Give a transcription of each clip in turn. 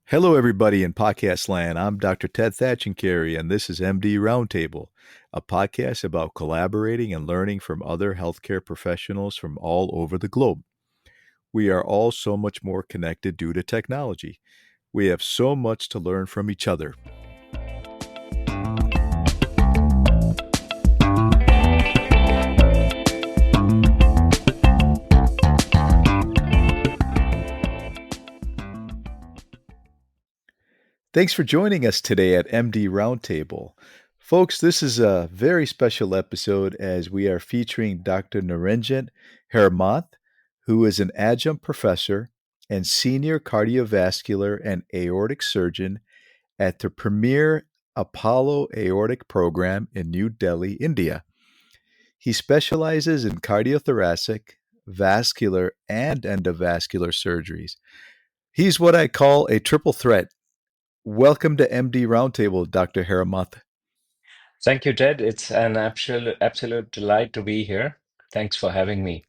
Hello, everybody in podcast land. I'm Dr. Ted Thatchenkary, and this is MD Roundtable, a podcast about collaborating and learning from other healthcare professionals from all over the globe. We are all so much more connected due to technology. We have so much to learn from each other. Thanks for joining us today at MD Roundtable. Folks, this is a very special episode as we are featuring Dr. Niranjan Hiremath, who is an adjunct professor and senior cardiovascular and aortic surgeon at the premier Apollo Aortic Program in New Delhi, India. He specializes in cardiothoracic, vascular, and endovascular surgeries. He's what I call a triple threat. Welcome to MD Roundtable, Dr. Hiremath. Thank you, Ted. It's an absolute delight to be here. Thanks for having me.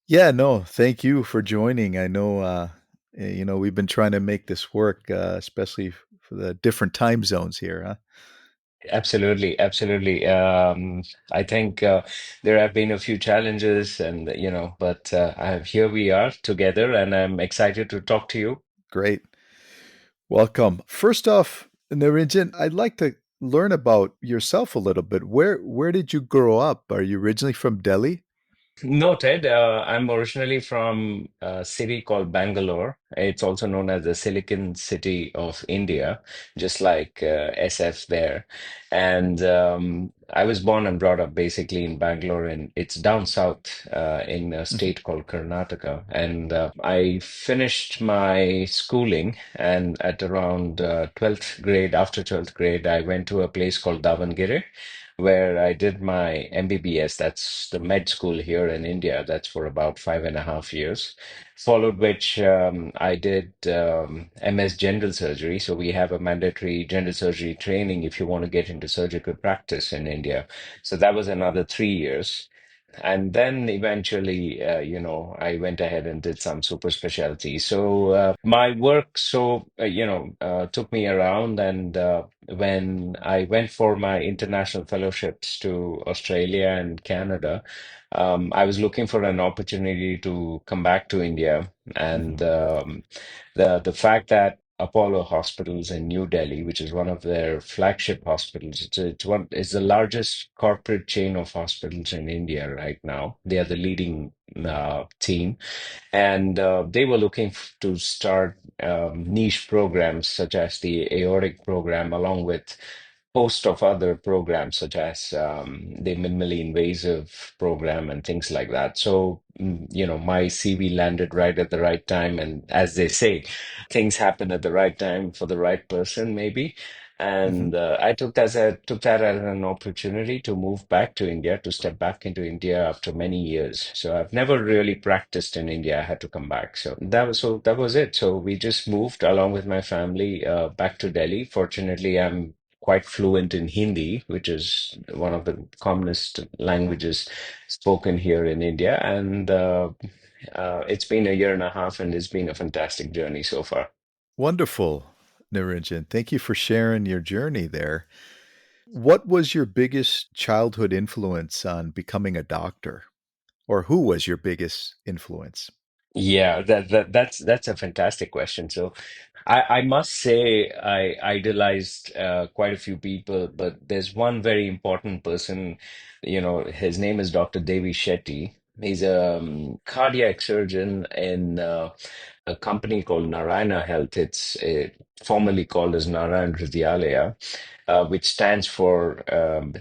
Yeah, no, thank you for joining. I know, we've been trying to make this work, especially for the different time zones here, huh? Absolutely, absolutely. I think there have been a few challenges, and but here we are together, and I'm excited to talk to you. Great. Welcome. First off, Niranjan, I'd like to learn about yourself a little bit. Where did you grow up? Are you originally from Delhi? No, Ted, I'm originally from a city called Bangalore. It's also known as the Silicon City of India, just like SF there. And I was born and brought up basically in Bangalore, and it's down south in a Mhm, state called Karnataka. And I finished my schooling, and at around 12th grade, after 12th grade, I went to a place called Davangere where I did my MBBS. That's the med school here in India. That's for about 5.5 years. Followed which I did MS General Surgery. So we have a mandatory general surgery training if you want to get into surgical practice in India. So that was another 3 years. And then eventually, I went ahead and did some super specialty. So my work, took me around. And when I went for my international fellowships to Australia and Canada, I was looking for an opportunity to come back to India. And mhm, the fact that Apollo Hospitals in New Delhi, which is one of their flagship hospitals. It's the largest corporate chain of hospitals in India right now. They are the leading team, and they were looking to start niche programs such as the aortic program, along with host of other programs such as the minimally invasive program and things like that. So, my CV landed right at the right time, and as they say, things happen at the right time for the right person, maybe. mhm. And I took that as an opportunity to move back to India, to step back into India after many years. So I've never really practiced in India. I had to come back. So that was it. So we just moved along with my family back to Delhi. Fortunately, I'm quite fluent in Hindi, which is one of the commonest languages spoken here in India. And it's been a year and a half, and it's been a fantastic journey so far. Wonderful, Niranjan. Thank you for sharing your journey there. What was your biggest childhood influence on becoming a doctor? Or who was your biggest influence? Yeah, that's a fantastic question. So I must say I idolized quite a few people, but there's one very important person. His name is Dr. Devi Shetty. He's a cardiac surgeon in a company called Narayana Health. It's formerly called as Narayan Hridayalaya, which stands for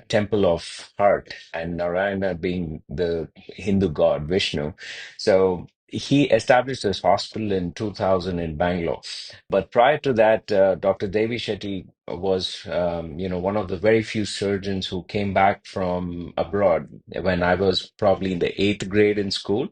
Temple of Heart, and Narayana being the Hindu god Vishnu. So he established this hospital in 2000 in Bangalore. But prior to that, Dr. Devi Shetty was, one of the very few surgeons who came back from abroad when I was probably in the eighth grade in school.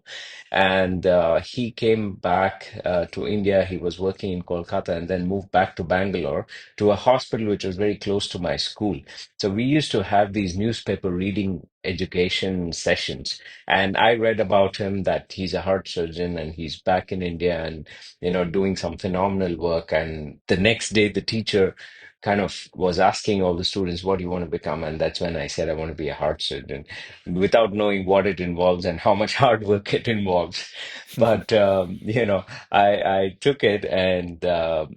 And he came back to India. He was working in Kolkata and then moved back to Bangalore to a hospital which was very close to my school. So we used to have these newspaper reading education sessions. And I read about him that he's a heart surgeon and he's back in India and, doing some phenomenal work. And the next day, the teacher kind of was asking all the students, what do you want to become? And that's when I said, I want to be a heart surgeon, without knowing what it involves and how much hard work it involves. But, I took it and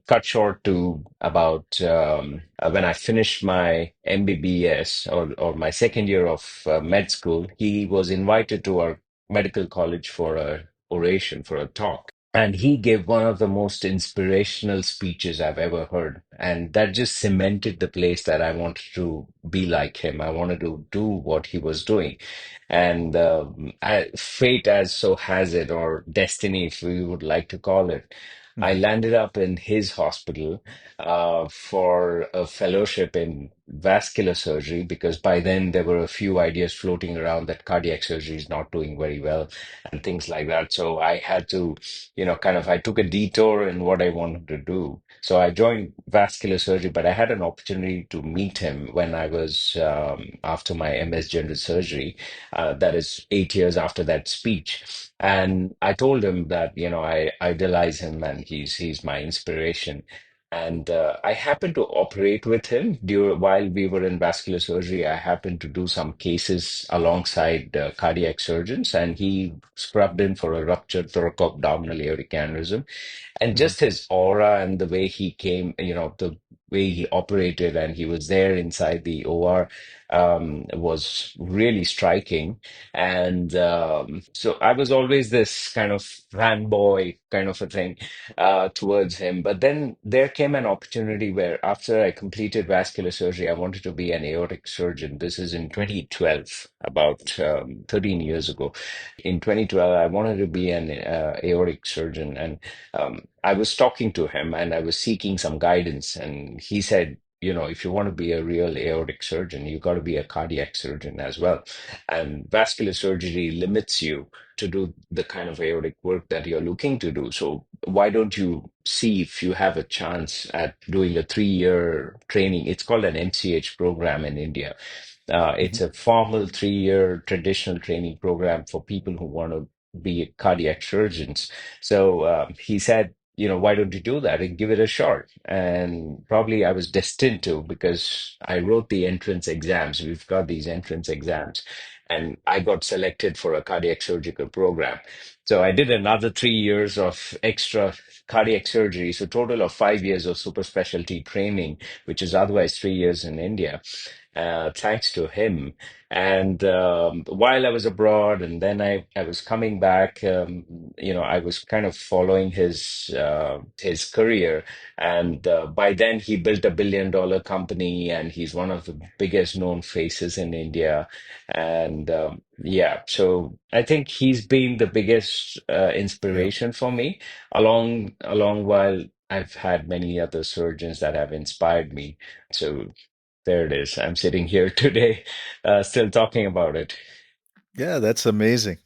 cut short to about when I finished my MBBS, or my second year of med school. He was invited to our medical college for a oration, for a talk. And he gave one of the most inspirational speeches I've ever heard. And that just cemented the place that I wanted to be like him. I wanted to do what he was doing. And fate, as so has it, or destiny, if we would like to call it, I Mhm. landed up in his hospital for a fellowship in vascular surgery, because by then there were a few ideas floating around that cardiac surgery is not doing very well and things like that. So I had to, I took a detour in what I wanted to do. So I joined vascular surgery, but I had an opportunity to meet him when I was after my MS general surgery. That is 8 years after that speech. And I told him that, I idolize him and he's my inspiration. And I happened to operate with him while we were in vascular surgery. I happened to do some cases alongside cardiac surgeons, and he scrubbed in for a ruptured thoracoabdominal aortic aneurysm. And Mhm. just his aura and the way he came, the way he operated, and he was there inside the OR, was really striking. And so I was always this kind of fanboy kind of a thing towards him. But then there came an opportunity where, after I completed vascular surgery, I wanted to be an aortic surgeon. This is in 2012, about 13 years ago. In 2012, I wanted to be an aortic surgeon. And I was talking to him and I was seeking some guidance. And he said, if you want to be a real aortic surgeon, you got to be a cardiac surgeon as well. And vascular surgery limits you to do the kind of aortic work that you're looking to do. So why don't you see if you have a chance at doing a 3-year training? It's called an MCH program in India. It's Mhm. a formal 3-year traditional training program for people who want to be cardiac surgeons. So he said, why don't you do that and give it a shot? And probably I was destined to, because I wrote the entrance exams. We've got these entrance exams, and I got selected for a cardiac surgical program. So I did another 3 years of extra cardiac surgery, so total of 5 years of super specialty training, which is otherwise 3 years in India, thanks to him. And while I was abroad, and then I was coming back, I was kind of following his career. And by then, he built a $1 billion company, and he's one of the biggest known faces in India. And yeah, so I think he's been the biggest Yeah. inspiration for me. Along while I've had many other surgeons that have inspired me. So there it is. I'm sitting here today, still talking about it. Yeah, that's amazing.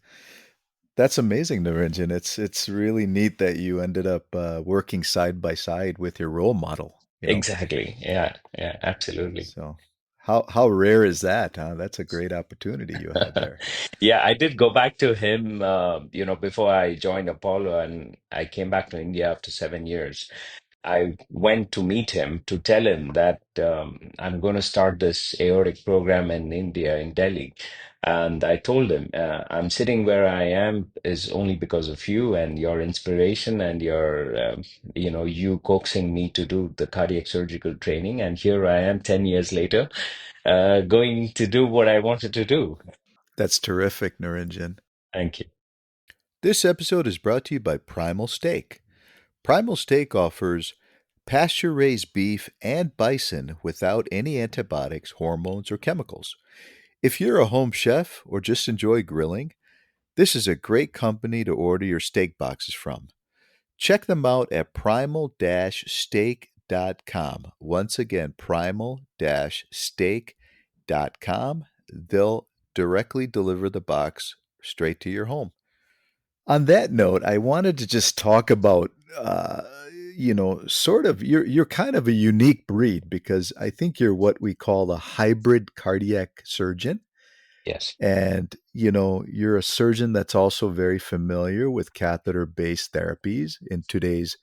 That's amazing, Niranjan. It's really neat that you ended up working side by side with your role model, you know. Exactly. Yeah. Yeah. Absolutely. So how rare is that, huh? That's a great opportunity you had there. Yeah, I did go back to him, before I joined Apollo, and I came back to India after 7 years. I went to meet him to tell him that I'm going to start this aortic program in India, in Delhi. And I told him, I'm sitting where I am is only because of you and your inspiration and you coaxing me to do the cardiac surgical training. And here I am 10 years later, going to do what I wanted to do. That's terrific, Niranjan. Thank you. This episode is brought to you by Primal Steak. Primal Steak offers pasture raised beef and bison without any antibiotics, hormones, or chemicals. If you're a home chef or just enjoy grilling, this is a great company to order your steak boxes from. Check them out at primal-steak.com. Once again, primal-steak.com. They'll directly deliver the box straight to your home. On that note, I wanted to just talk about, sort of you're kind of a unique breed because I think you're what we call a hybrid cardiac surgeon. Yes. And, you're a surgeon that's also very familiar with catheter based therapies in today's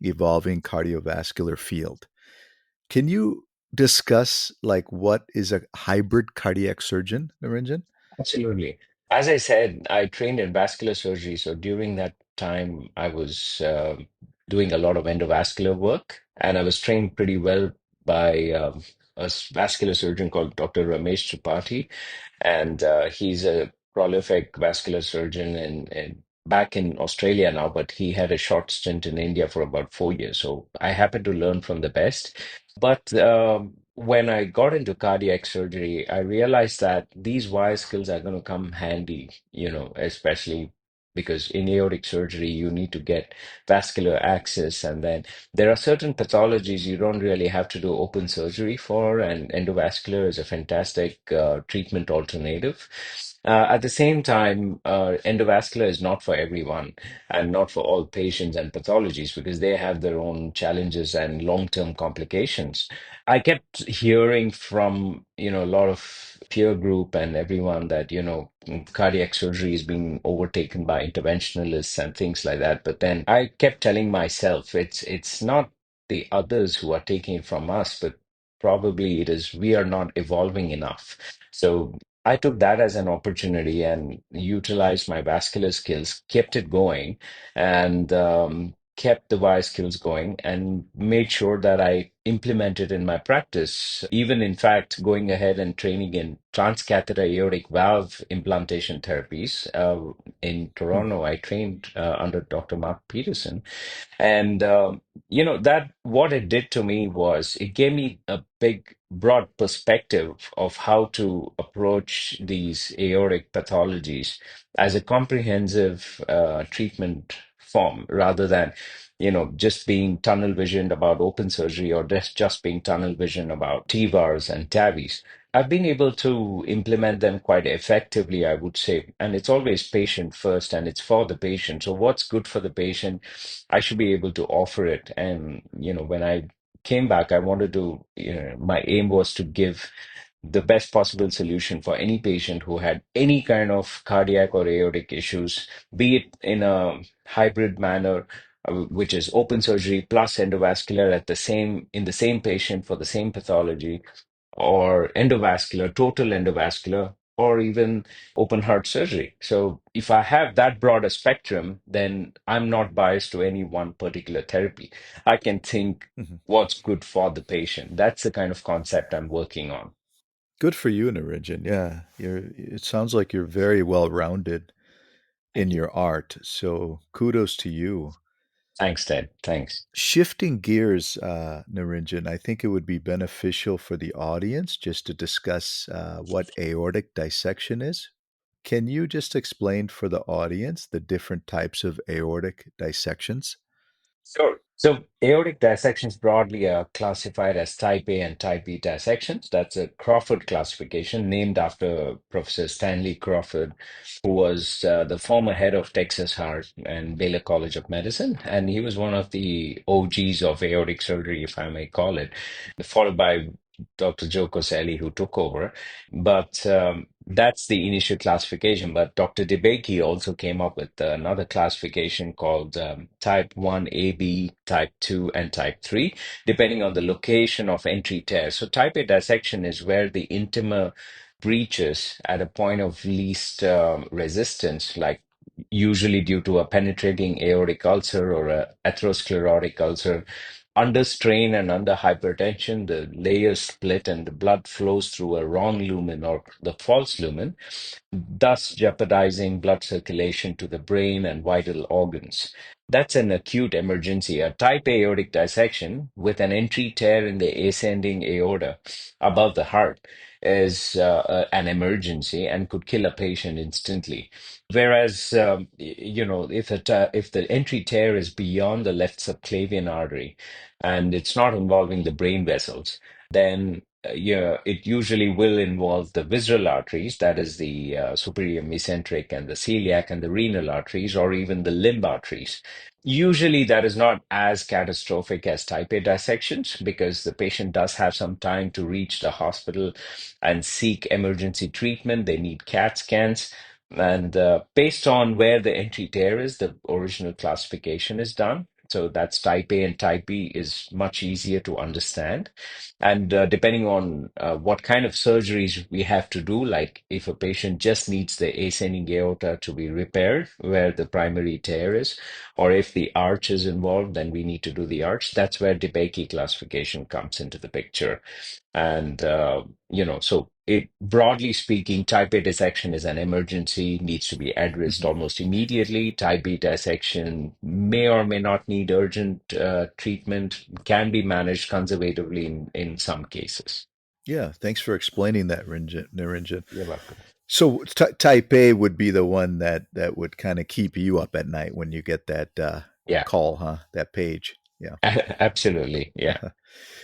evolving cardiovascular field. Can you discuss like what is a hybrid cardiac surgeon, Niranjan? Absolutely. As I said, I trained in vascular surgery. So during that time, I was doing a lot of endovascular work, and I was trained pretty well by vascular surgeon called Dr. Ramesh Tripathi, and he's a prolific vascular surgeon and back in Australia now, but he had a short stint in India for about 4 years. So I happened to learn from the best. But when I got into cardiac surgery, I realized that these wire skills are going to come handy, especially because in aortic surgery, you need to get vascular access. And then there are certain pathologies you don't really have to do open surgery for, and endovascular is a fantastic treatment alternative. At the same time, endovascular is not for everyone and not for all patients and pathologies because they have their own challenges and long-term complications. I kept hearing from, a lot of peer group and everyone that, cardiac surgery is being overtaken by interventionalists and things like that. But then I kept telling myself it's not the others who are taking it from us, but probably it is we are not evolving enough. So I took that as an opportunity and utilized my vascular skills, kept it going, and kept the wire skills going, and made sure that I implemented in my practice. Even in fact, going ahead and training in transcatheter aortic valve implantation therapies. In Hmm. Toronto, I trained under Dr. Mark Peterson, and that what it did to me was it gave me a big, broad perspective of how to approach these aortic pathologies as a comprehensive treatment form rather than, just being tunnel visioned about open surgery or just being tunnel visioned about TEVARs and TAVIs. I've been able to implement them quite effectively, I would say. And it's always patient first and it's for the patient. So, what's good for the patient, I should be able to offer it. And, when I came back, I wanted to, my aim was to give the best possible solution for any patient who had any kind of cardiac or aortic issues, be it in a hybrid manner, which is open surgery plus endovascular in the same patient for the same pathology, or endovascular, total endovascular, or even open heart surgery. So if I have that broader spectrum, then I'm not biased to any one particular therapy. I can think Hmm. what's good for the patient. That's the kind of concept I'm working on. Good for you, Niranjan. Yeah, it sounds like you're very well rounded in Thank you. your art. So kudos to you. Thanks, Ted. Thanks. Shifting gears, Niranjan, I think it would be beneficial for the audience just to discuss what aortic dissection is. Can you just explain for the audience the different types of aortic dissections? Sure. So aortic dissections broadly are classified as type A and type B dissections. That's a Crawford classification named after Professor Stanley Crawford, who was the former head of Texas Heart and Baylor College of Medicine. And he was one of the OGs of aortic surgery, if I may call it, followed by Dr. Joe Coselli, who took over. But that's the initial classification. But Dr. DeBakey also came up with another classification called Type 1AB, Type 2, and Type 3, depending on the location of entry tear. So Type A dissection is where the intima breaches at a point of least resistance, like usually due to a penetrating aortic ulcer or a atherosclerotic ulcer. Under strain and under hypertension, the layers split and the blood flows through a wrong lumen or the false lumen, thus jeopardizing blood circulation to the brain and vital organs. That's an acute emergency. A type aortic dissection with an entry tear in the ascending aorta above the heart is an emergency and could kill a patient instantly. Whereas, if the entry tear is beyond the left subclavian artery and it's not involving the brain vessels, then yeah, it usually will involve the visceral arteries, that is the superior mesenteric and the celiac and the renal arteries, or even the limb arteries. Usually, that is not as catastrophic as type A dissections because the patient does have some time to reach the hospital and seek emergency treatment. They need CAT scans. And based on where the entry tear is, the original classification is done. So that's type A, and type B is much easier to understand. And depending on what kind of surgeries we have to do, like if a patient just needs the ascending aorta to be repaired where the primary tear is, or if the arch is involved, then we need to do the arch. That's where DeBakey classification comes into the picture. And, so it broadly speaking, type A dissection is an emergency, needs to be addressed Mhm. almost immediately. Type B dissection may or may not need urgent treatment, can be managed conservatively in some cases. Yeah, thanks for explaining that, Niranjan. You're welcome. So type A would be the one that would kind of keep you up at night when you get that Yeah, call, huh? That page. Yeah. absolutely. Yeah.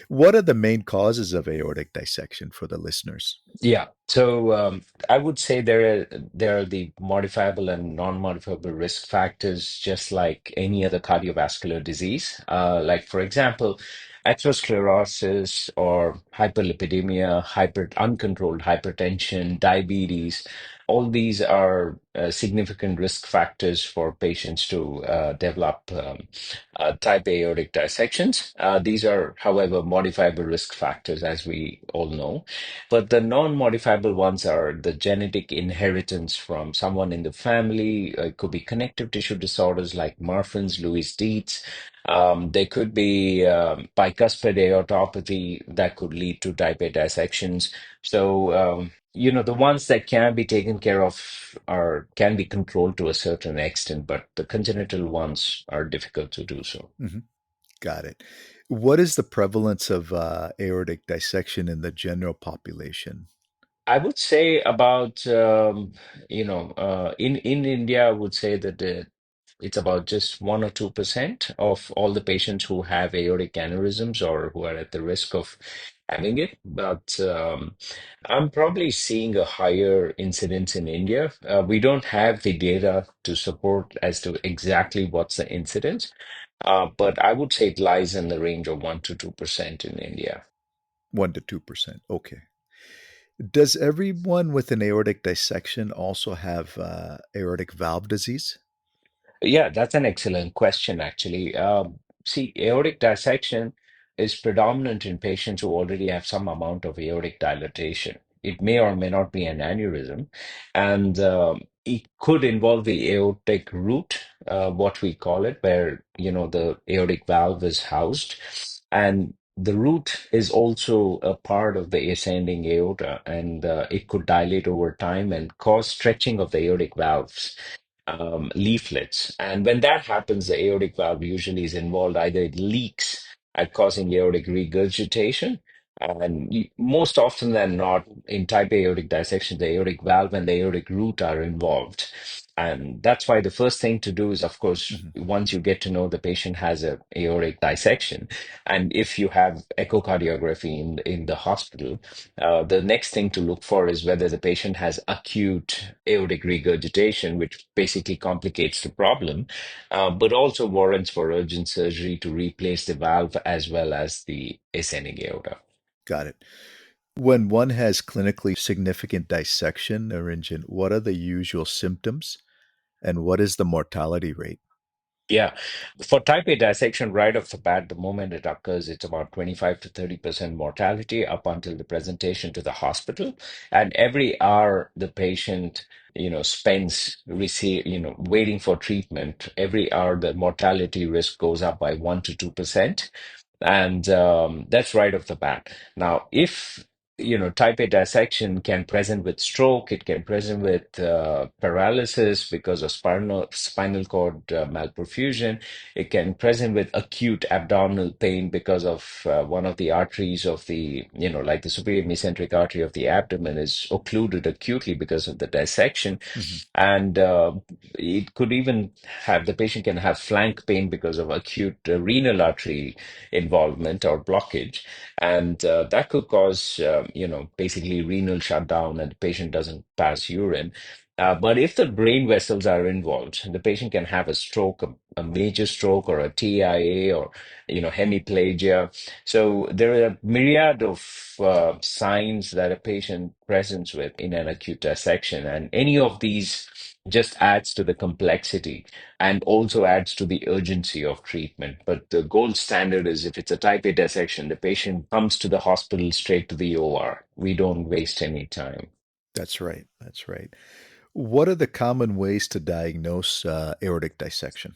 What are the main causes of aortic dissection for the listeners? Yeah. So I would say there are the modifiable and non-modifiable risk factors, just like any other cardiovascular disease. Like for example, atherosclerosis or hyperlipidemia, uncontrolled hypertension, diabetes. All these are significant risk factors for patients to develop type aortic dissections. These are, however, modifiable risk factors, as we all know. But the non-modifiable ones are the genetic inheritance from someone in the family. It could be connective tissue disorders like Marfan's, Lewis-Dietz. There could be bicuspid aortopathy that could lead to type A dissections. So, the ones that can be taken care of can be controlled to a certain extent, but the congenital ones are difficult to do so. Hmm. Got it. What is the prevalence of aortic dissection in the general population? I would say about in India, I would say that it's about just 1 or 2% of all the patients who have aortic aneurysms or who are at the risk of having it. But I'm probably seeing a higher incidence in India. We don't have the data to support as to exactly what's the incidence, but I would say it lies in the range of 1 to 2% in India. 1 to 2%. Okay. Does everyone with an aortic dissection also have aortic valve disease? Yeah, that's an excellent question, actually. See, aortic dissection is predominant in patients who already have some amount of aortic dilatation. It may or may not be an aneurysm, and it could involve the aortic root, what we call it, where the aortic valve is housed, and the root is also a part of the ascending aorta, and it could dilate over time and cause stretching of the aortic valves leaflets. And when that happens, the aortic valve usually is involved. Either it leaks at causing aortic regurgitation, and most often than not, in type A aortic dissection, the aortic valve and the aortic root are involved. And that's why the first thing to do is, of course, Hmm. once you get to know the patient has a aortic dissection, and if you have echocardiography in the hospital, the next thing to look for is whether the patient has acute aortic regurgitation, which basically complicates the problem, but also warrants for urgent surgery to replace the valve as well as the ascending aorta. Got it. When one has clinically significant dissection, Narinjan, what are the usual symptoms and what is the mortality rate? Yeah. For type A dissection, right off the bat, the moment it occurs, it's about 25 to 30% mortality up until the presentation to the hospital. And every hour the patient, waiting for treatment, every hour the mortality risk goes up by 1 to 2%. And that's right off the bat. Now, if type A dissection can present with stroke, it can present with paralysis because of spinal cord malperfusion, it can present with acute abdominal pain because of one of the arteries of like the superior mesenteric artery of the abdomen is occluded acutely because of the dissection. Hmm. And it could even have the patient can have flank pain because of acute renal artery involvement or blockage, and that could cause basically renal shutdown, and the patient doesn't pass urine. But if the brain vessels are involved, the patient can have a stroke, a major stroke, or a TIA, or hemiplegia. So there are a myriad of signs that a patient presents with in an acute dissection, and any of these just adds to the complexity and also adds to the urgency of treatment. But the gold standard is if it's a type A dissection, the patient comes to the hospital straight to the OR. We don't waste any time. That's right. That's right. What are the common ways to diagnose aortic dissection?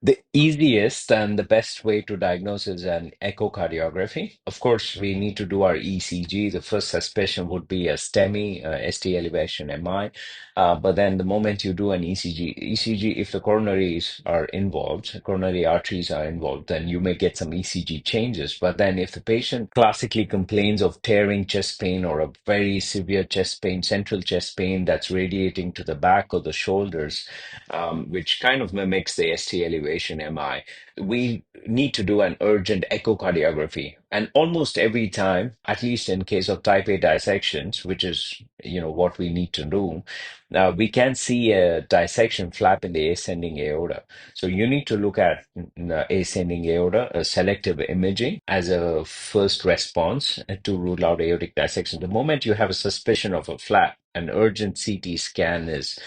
The easiest and the best way to diagnose is an echocardiography. Of course, we need to do our ECG. The first suspicion would be a STEMI, ST elevation MI. But then the moment you do an ECG, if the coronaries are involved, coronary arteries are involved, then you may get some ECG changes. But then if the patient classically complains of tearing chest pain or a very severe chest pain, central chest pain that's radiating to the back or the shoulders, which kind of mimics the ST elevation MI, we need to do an urgent echocardiography. And almost every time, at least in case of type A dissections, which is what we need to do, now we can see a dissection flap in the ascending aorta. So you need to look at ascending aorta, selective imaging as a first response to rule out aortic dissection. The moment you have a suspicion of a flap, an urgent CT scan is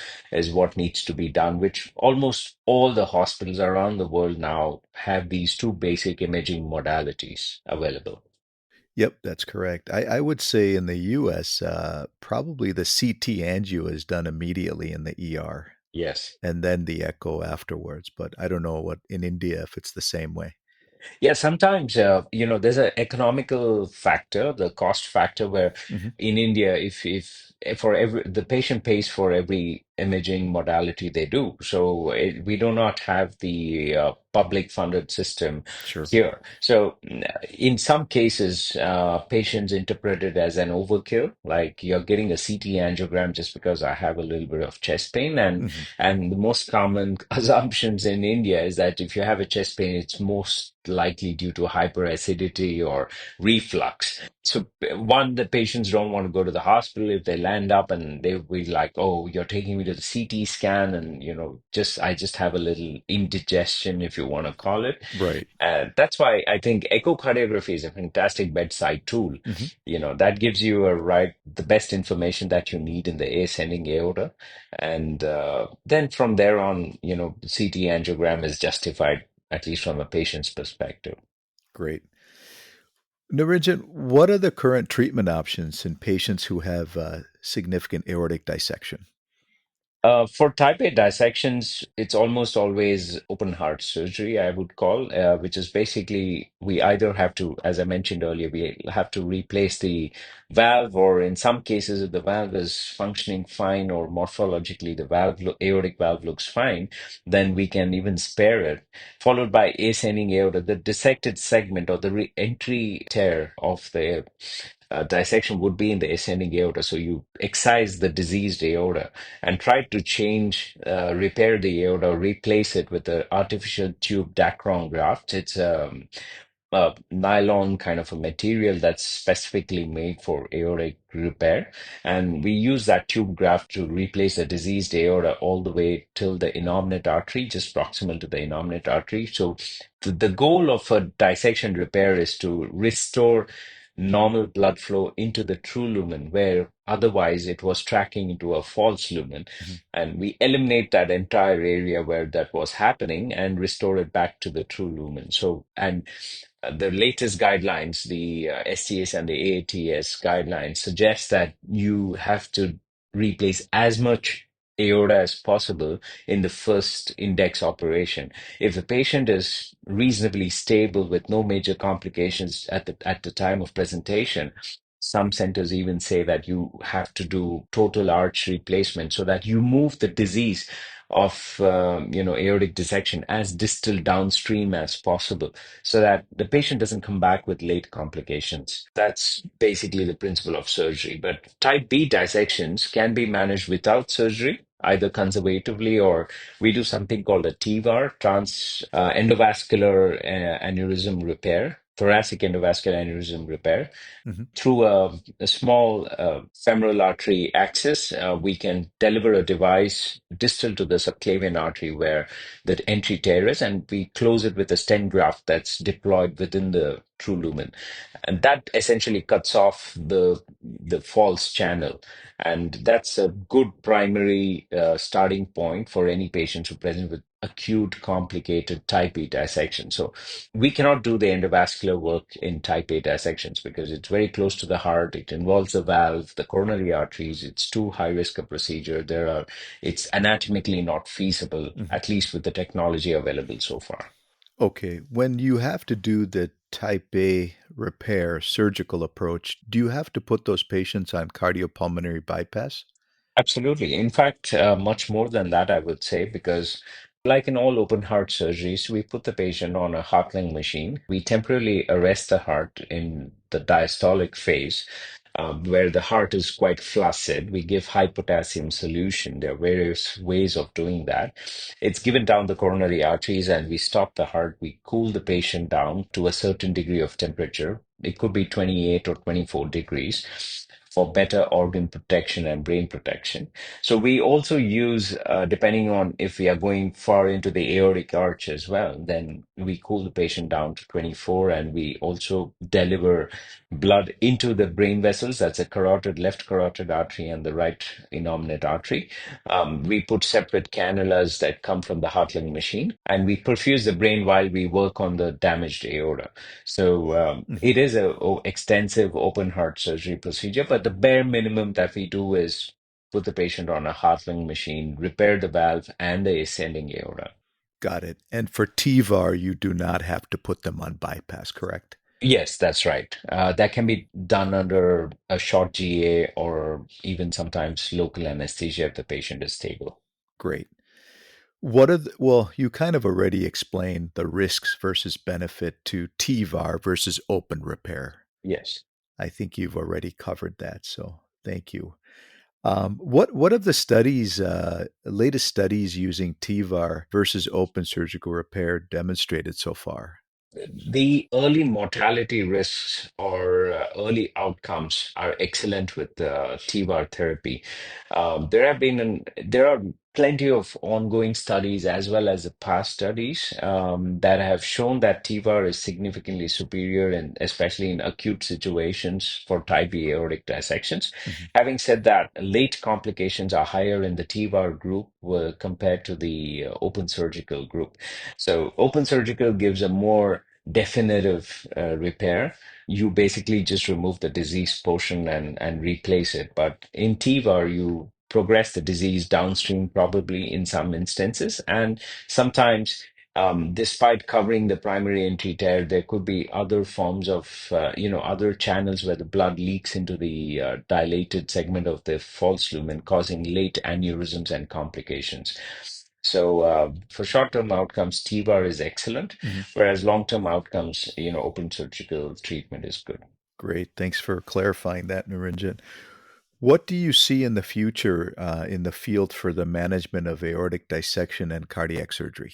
what needs to be done, which almost all the hospitals around the world now have these two basic imaging modalities available. Yep, that's correct. I would say in the US, probably the CT angio is done immediately in the ER Yes. and then the echo afterwards. But I don't know what in India if it's the same way. Yeah, sometimes there's an economical factor, the cost factor, where Hmm. in India, if for every the patient pays for every imaging modality they do, so we do not have the public funded system Sure. here. So in some cases, patients interpret it as an overkill, like you're getting a CT angiogram just because I have a little bit of chest pain, Hmm. and the most common assumptions in India is that if you have a chest pain, it's most likely due to hyperacidity or reflux. So, one, the patients don't want to go to the hospital if they land up and they'll be like, "Oh, you're taking me to the CT scan, and just I just have a little indigestion, if you want to call it." Right. That's why I think echocardiography is a fantastic bedside tool. Hmm. That gives you the best information that you need in the ascending aorta, and then from there on, the CT angiogram is justified, at least from a patient's perspective. Great. Niranjan, what are the current treatment options in patients who have significant aortic dissection? For type A dissections, it's almost always open heart surgery, I would call, which is basically we either have to, as I mentioned earlier, we have to replace the valve, or in some cases, if the valve is functioning fine or morphologically the aortic valve looks fine, then we can even spare it, followed by ascending aorta, the dissected segment or the entry tear of the dissection would be in the ascending aorta. So you excise the diseased aorta and try to repair the aorta, replace it with an artificial tube Dacron graft. It's a nylon kind of a material that's specifically made for aortic repair. And we use that tube graft to replace the diseased aorta all the way till the innominate artery, just proximal to the innominate artery. So the goal of a dissection repair is to restore normal blood flow into the true lumen, where otherwise it was tracking into a false lumen. Hmm. And we eliminate that entire area where that was happening and restore it back to the true lumen. So, and the latest guidelines, the STS and the AATS guidelines, suggest that you have to replace as much aorta as possible in the first index operation. If the patient is reasonably stable with no major complications at the time of presentation, Some centers even say that you have to do total arch replacement so that you move the disease of aortic dissection as distal downstream as possible, so that the patient doesn't come back with late complications. That's basically the principle of surgery. But type B dissections can be managed without surgery, either conservatively, or we do something called a TEVAR, trans endovascular aneurysm repair, thoracic endovascular aneurysm repair. Hmm. Through a small femoral artery axis, we can deliver a device distal to the subclavian artery where the entry tear is, and we close it with a stent graft that's deployed within the true lumen. And that essentially cuts off the false channel. And that's a good primary starting point for any patients who present with acute complicated type A dissection. So we cannot do the endovascular work in type A dissections because it's very close to the heart. It involves the valve, the coronary arteries. It's too high risk a procedure. It's anatomically not feasible, Hmm. at least with the technology available so far. Okay, when you have to do the type A repair surgical approach, do you have to put those patients on cardiopulmonary bypass? Absolutely. In fact, much more than that, I would say, because like in all open heart surgeries, we put the patient on a heart lung machine. We temporarily arrest the heart in the diastolic phase, where the heart is quite flaccid. We give high potassium solution. There are various ways of doing that. It's given down the coronary arteries, and we stop the heart. We cool the patient down to a certain degree of temperature. It could be 28 or 24 degrees for better organ protection and brain protection. So we also use, depending on if we are going far into the aortic arch as well, then we cool the patient down to 24, and we also deliver blood into the brain vessels. That's a carotid, left carotid artery and the right innominate artery. We put separate cannulas that come from the heart lung machine, and we perfuse the brain while we work on the damaged aorta. So Hmm. it is a extensive open heart surgery procedure, but the bare minimum that we do is put the patient on a heart lung machine, repair the valve and the ascending aorta. Got it. And for TEVAR, you do not have to put them on bypass, correct? Yes, that's right. That can be done under a short GA or even sometimes local anesthesia if the patient is stable. Great. Well, you kind of already explained the risks versus benefit to TEVAR versus open repair. Yes. I think you've already covered that, so thank you. What of the latest studies using TEVAR versus open surgical repair demonstrated so far? The early mortality risks or early outcomes are excellent with TEVAR therapy. There are plenty of ongoing studies as well as the past studies that have shown that TEVAR is significantly superior, and especially in acute situations for type B aortic dissections. Hmm. Having said that, late complications are higher in the TEVAR group compared to the open surgical group. So open surgical gives a more definitive repair. You basically just remove the diseased portion and replace it. But in TEVAR, you progress the disease downstream, probably in some instances. And sometimes, despite covering the primary entry tear, there could be other forms of, other channels where the blood leaks into the dilated segment of the false lumen, causing late aneurysms and complications. So for short-term outcomes, TEVAR is excellent, Hmm. whereas long-term outcomes, open surgical treatment is good. Great. Thanks for clarifying that, Niranjan. What do you see in the future in the field for the management of aortic dissection and cardiac surgery?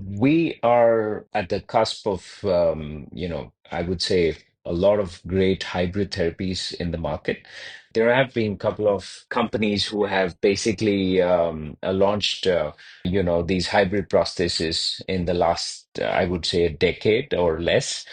We are at the cusp of, I would say a lot of great hybrid therapies in the market. There have been a couple of companies who have basically launched, these hybrid prostheses in the last, I would say, a decade or less.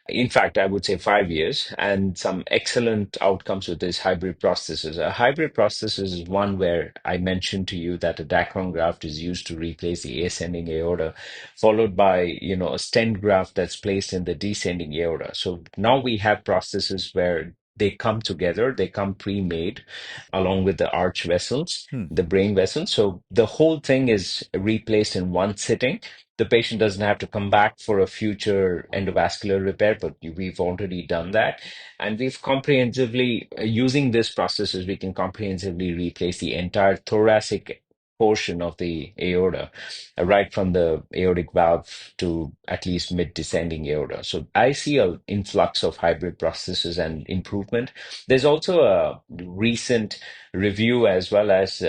In fact, I would say 5 years, and some excellent outcomes with these hybrid prosthesis. A hybrid prosthesis is one where I mentioned to you that a Dacron graft is used to replace the ascending aorta, followed by, a stent graft that's placed in the descending aorta. So now we have prostheses where they come together, they come pre-made along with the arch vessels, Hmm. the brain vessels. So the whole thing is replaced in one sitting. the patient doesn't have to come back for a future endovascular repair, but we've already done that. And we've comprehensively, using this processes, we can comprehensively replace the entire thoracic portion of the aorta, right from the aortic valve to at least mid-descending aorta. So I see an influx of hybrid processes and improvement. There's also a recent review as well as,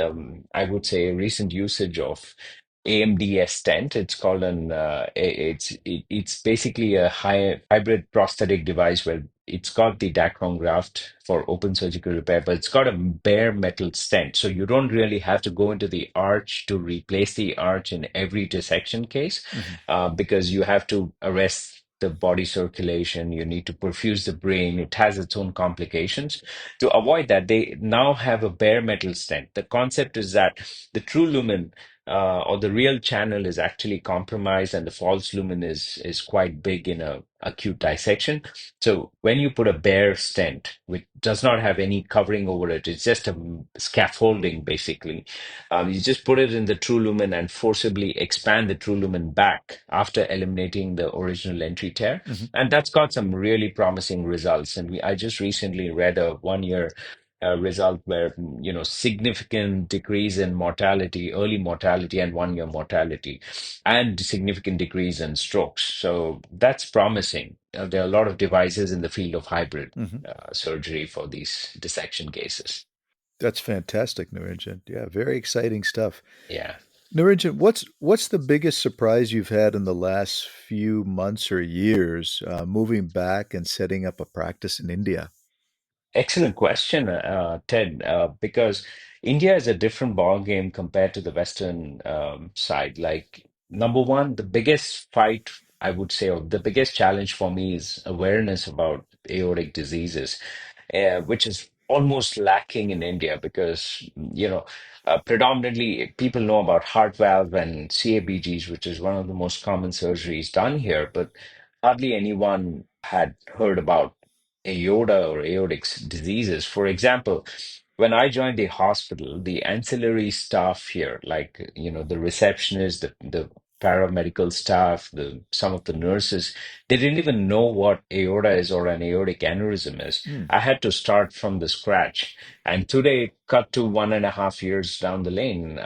I would say, recent usage of AMDS stent. It's called it's basically a hybrid prosthetic device where it's got the Dacron graft for open surgical repair, but it's got a bare metal stent. So you don't really have to go into the arch to replace the arch in every dissection case, Hmm. because you have to arrest the body circulation. You need to perfuse the brain. It has its own complications. To avoid that, they now have a bare metal stent. The concept is that the true lumen or the real channel is actually compromised, and the false lumen is quite big in a acute dissection. So when you put a bare stent, which does not have any covering over it, it's just a scaffolding basically. You just put it in the true lumen and forcibly expand the true lumen back after eliminating the original entry tear, Hmm. and that's got some really promising results. And I just recently read a 1 year result where significant decrease in mortality, early mortality, and 1 year mortality, and significant decrease in strokes. So that's promising. There are a lot of devices in the field of hybrid Hmm. surgery for these dissection cases. That's fantastic, Niranjan. Yeah, very exciting stuff. Yeah. Niranjan, what's the biggest surprise you've had in the last few months or years moving back and setting up a practice in India? Excellent question, Ted, because India is a different ball game compared to the Western side. Like, number one, the biggest fight, I would say, or the biggest challenge for me is awareness about aortic diseases, which is almost lacking in India because, predominantly people know about heart valve and CABGs, which is one of the most common surgeries done here, but hardly anyone had heard about aorta or aortic diseases. For example, when I joined the hospital, the ancillary staff here, like the receptionist, the paramedical staff, the some of the nurses, they didn't even know what aorta is or an aortic aneurysm is. Hmm. I had to start from the scratch. And today, cut to 1.5 years down the lane,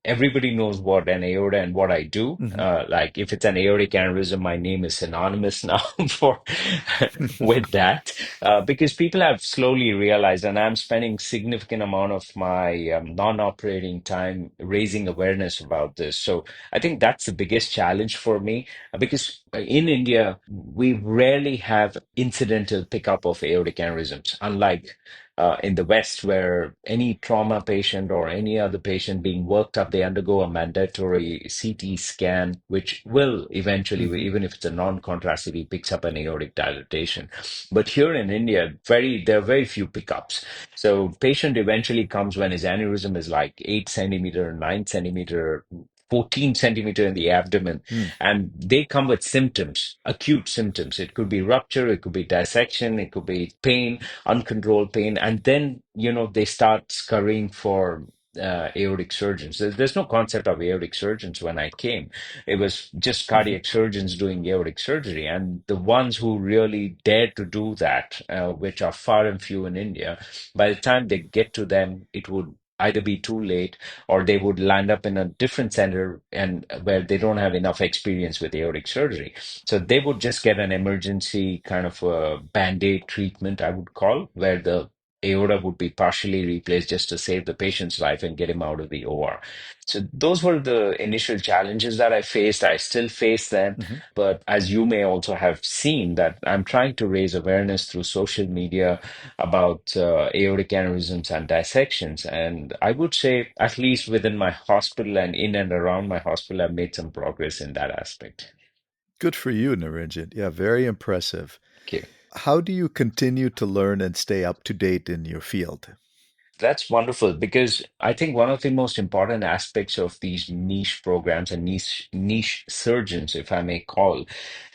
everybody knows what an aorta and what I do. Hmm. Like if it's an aortic aneurysm, my name is synonymous now for with that, because people have slowly realized, and I'm spending significant amount of my non-operating time raising awareness about this. So I think that's the biggest challenge for me, because in India we rarely have incidental pickup of aortic aneurysms, unlike in the West, where any trauma patient or any other patient being worked up, they undergo a mandatory CT scan, which will eventually, Hmm. even if it's a non-contrast, CT, picks up an aortic dilatation. But here in India, there are very few pickups. So patient eventually comes when his aneurysm is like 8 centimeter, 9 centimeter, 14 centimeter in the abdomen, Hmm. and they come with symptoms, acute symptoms. It could be rupture, it could be dissection, it could be pain, uncontrolled pain, and then they start scurrying for aortic surgeons. There's no concept of aortic surgeons when I came. It was just Hmm. cardiac surgeons doing aortic surgery, and the ones who really dared to do that, which are far and few in India, by the time they get to them, it would either be too late or they would land up in a different center and where they don't have enough experience with aortic surgery. So they would just get an emergency kind of a band-aid treatment, I would call, where the aorta would be partially replaced just to save the patient's life and get him out of the OR. So those were the initial challenges that I faced. I still face them, Hmm. but as you may also have seen, that I'm trying to raise awareness through social media about aortic aneurysms and dissections. And I would say, at least within my hospital and in and around my hospital, I've made some progress in that aspect. Good for you, Niranjan. Yeah, very impressive. Okay. How do you continue to learn and stay up to date in your field? That's wonderful because I think one of the most important aspects of these niche programs and niche surgeons, if I may call,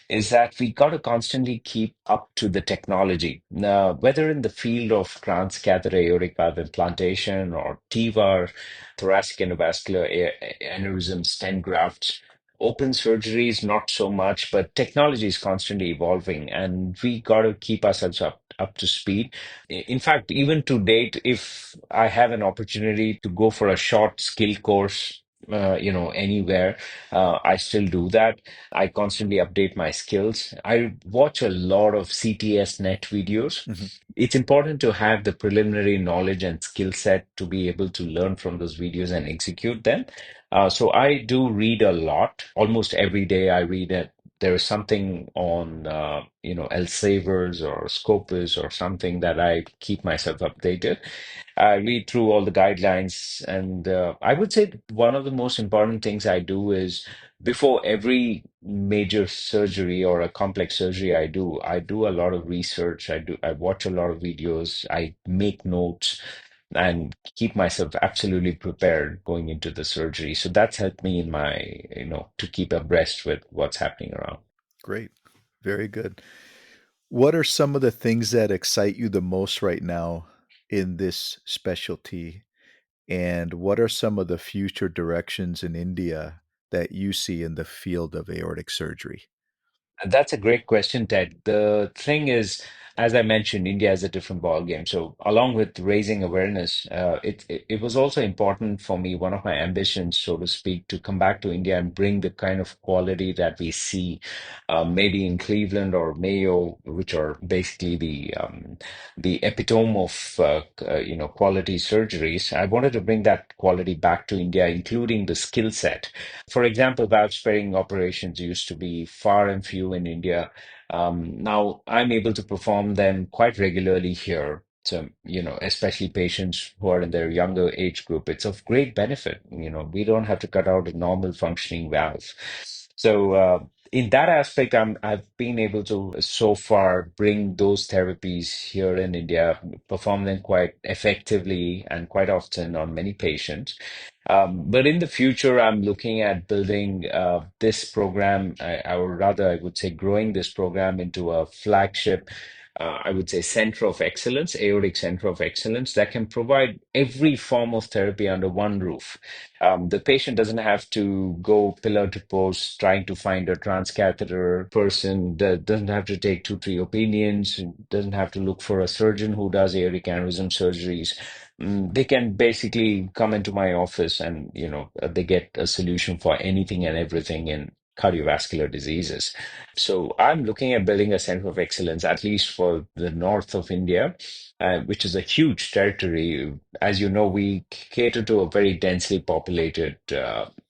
is that we got to constantly keep up to the technology. Now, whether in the field of transcatheter aortic valve implantation or TEVAR, thoracic endovascular aneurysm stent grafts, Open surgeries, not so much, but technology is constantly evolving, and we got to keep ourselves up to speed. In fact, even to date, if I have an opportunity to go for a short skill course, anywhere, I still do that. I constantly update my skills. I watch a lot of CTS net videos. Hmm. It's important to have the preliminary knowledge and skill set to be able to learn from those videos and execute them. So I do read a lot. Almost every day I read it. There is something on, Elsevers or Scopus or something that I keep myself updated. I read through all the guidelines, and I would say one of the most important things I do is before every major surgery or a complex surgery I do a lot of research. I watch a lot of videos. I make notes and keep myself absolutely prepared going into the surgery. So that's helped me in my, to keep abreast with what's happening around. Great. Very good. What are some of the things that excite you the most right now in this specialty? And what are some of the future directions in India that you see in the field of aortic surgery? That's a great question, Ted. The thing is, as I mentioned, India is a different ballgame. So, along with raising awareness, it was also important for me, one of my ambitions, so to speak, to come back to India and bring the kind of quality that we see, maybe in Cleveland or Mayo, which are basically the epitome of quality surgeries. I wanted to bring that quality back to India, including the skill set. For example, valve sparing operations used to be far and few in India. Now I'm able to perform them quite regularly here. So, especially patients who are in their younger age group, it's of great benefit. We don't have to cut out a normal functioning valve. So, in that aspect, I've been able to so far bring those therapies here in India, perform them quite effectively and quite often on many patients. But in the future, I'm looking at building this program, or rather, I would say, growing this program into a flagship. I would say center of excellence, aortic center of excellence that can provide every form of therapy under one roof. The patient doesn't have to go pillar to post trying to find a transcatheter person, doesn't have to take two, three opinions, doesn't have to look for a surgeon who does aortic aneurysm surgeries. They can basically come into my office and, they get a solution for anything and everything in cardiovascular diseases. So I'm looking at building a center of excellence, at least for the north of India, which is a huge territory. As you know, we cater to a very densely populated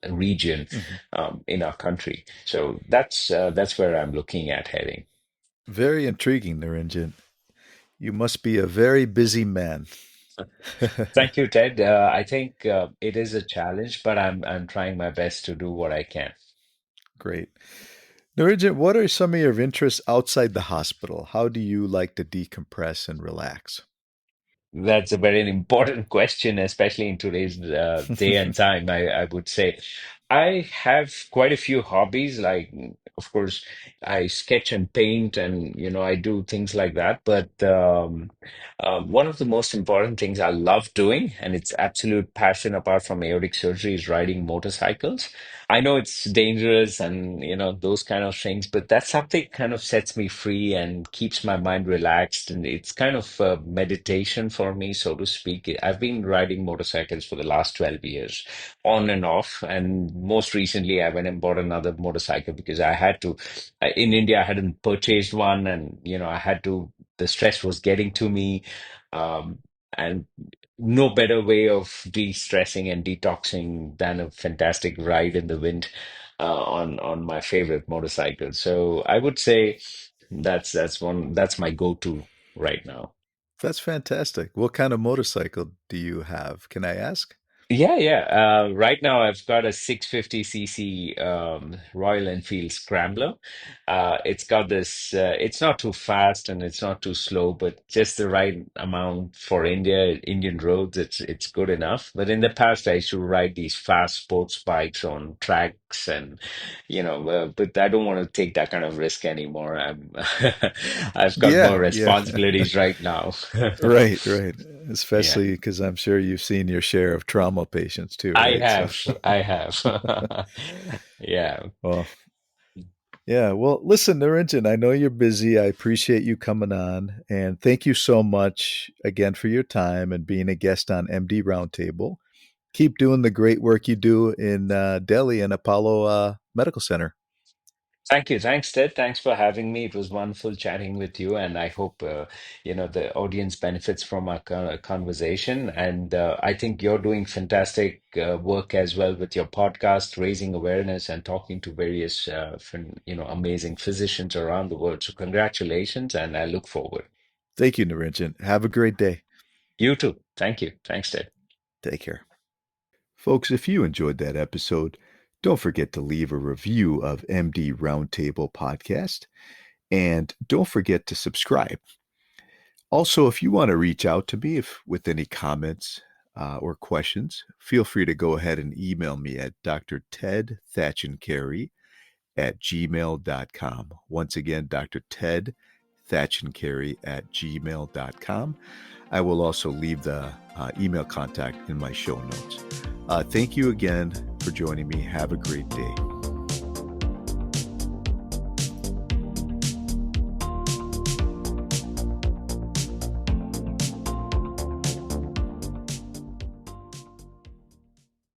region Mhm. in our country. So that's where I'm looking at heading. Very intriguing, Niranjan. You must be a very busy man. Thank you, Ted. I think it is a challenge, but I'm trying my best to do what I can. Great. Niranjan, what are some of your interests outside the hospital? How do you like to decompress and relax? That's a very important question, especially in today's day and time, I would say. I have quite a few hobbies, like, of course, I sketch and paint, and, I do things like that. But one of the most important things I love doing, and it's absolute passion apart from aortic surgery, is riding motorcycles. I know it's dangerous and, those kind of things, but that's something kind of sets me free and keeps my mind relaxed. And it's kind of meditation for me, so to speak. I've been riding motorcycles for the last 12 years, on and off. And most recently, I went and bought another motorcycle because I had to. In India, I hadn't purchased one, and, I had to, the stress was getting to me. And no better way of de-stressing and detoxing than a fantastic ride in the wind on my favorite motorcycle. So I would say that's my go-to right now. That's fantastic. What kind of motorcycle do you have? Can I ask? Yeah, yeah. Right now, I've got a 650 cc Royal Enfield Scrambler. It's got this. It's not too fast and it's not too slow, but just the right amount for Indian roads. It's good enough. But in the past, I used to ride these fast sports bikes on tracks, and, but I don't want to take that kind of risk anymore. I've got more Yeah, yeah. responsibilities right now. Right, right. Yeah. Especially because I'm sure you've seen your share of trauma asthma patients too, I right? So, have, I have. Yeah. well, yeah. Well, listen, Niranjan, I know you're busy. I appreciate you coming on, and thank you so much again for your time and being a guest on MD Roundtable. Keep doing the great work you do in Delhi and Apollo Medical Center. Thank you. Thanks, Ted. Thanks for having me. It was wonderful chatting with you, and I hope the audience benefits from our conversation. And I think you're doing fantastic work as well with your podcast, raising awareness and talking to various amazing physicians around the world. So congratulations, and I look forward. Thank you, Niranjan. Have a great day. You too. Thank you. Thanks, Ted. Take care. Folks, if you enjoyed that episode, don't forget to leave a review of MD Roundtable Podcast and don't forget to subscribe. Also, if you want to reach out to me with any comments or questions, feel free to go ahead and email me at drtedthatchandcarey@gmail.com. Once again, Dr. Ted thatchandcarey@gmail.com. I will also leave the email contact in my show notes. Thank you again for joining me. Have a great day.